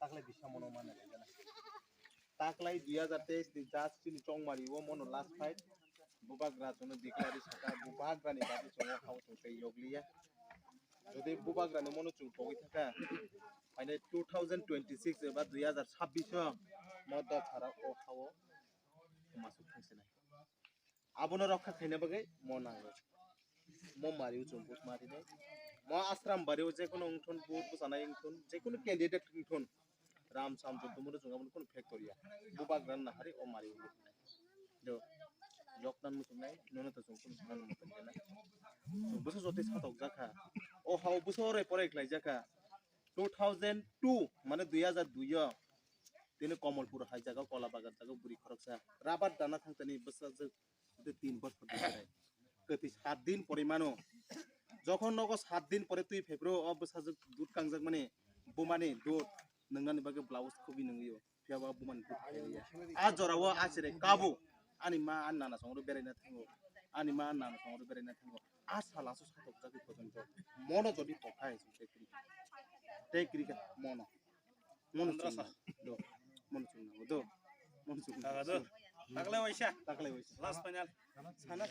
takle bisa mono mana jana taklai 2023 ni just ni Chongmari wo mono last fight bubagra tono declare saka bubagra ni badi songo khau to te yogliya jodi bubagra ni mono chung poi thaka মানে 2026 এবার 2026 মধ্যে ছাড়া ও খাও মাসুক থাকছে না আবনো রক্ষা খাইনা বাগে মনা মো মারিও চম্পুস মারি নাই ম আশ্রম বারিও যে কোনো উঠন বুট বুসানাই উঠন যে কোনো ক্যান্ডিডেট উঠন রাম সাম যুদ্ধমুরে জঙ্গামন কোন ফ্যাক্টরিয়া বুবাগ্রান না হারি ও মারিও দো লকডাউন মুসুম নাই নন তো কোন সানান মতন না বুসো জতে সাতক জাখা ও হাও বুসো রে পরে ক্লাই জাখা 2002 মানে 2002 তিনি কমলপুর হাই জায়গা কলাবাগান জায়গা বুড়ি খরকসা রাবার দানা থাকতেনি বছর যে 3 বছর ধরে গতি 7 দিন পরিমাণও যখন নগো 7 দিন পরে তুই ফেব্রু অবস্থা দুধ কাংজাক মানে বুমানি দুধ নংনানি বাগে ব্লাউজ খুবই নংইও ফিয়াবা বুমান দুধ খাইয়া আ জরাও আছরে কাবু আনি মা আন্নানা সংরো বেরাইনা থাঙ্গো আনি মা আন্নানা সংরো বেরাইনা থাঙ্গো আ সালাসু সাতক জাগি পর্যন্ত মনো যদি পখায় সুতেকরি টেকরিকা মনো মনো চুনা do মনো চুনা do মনো চুনা takle waisa last final sana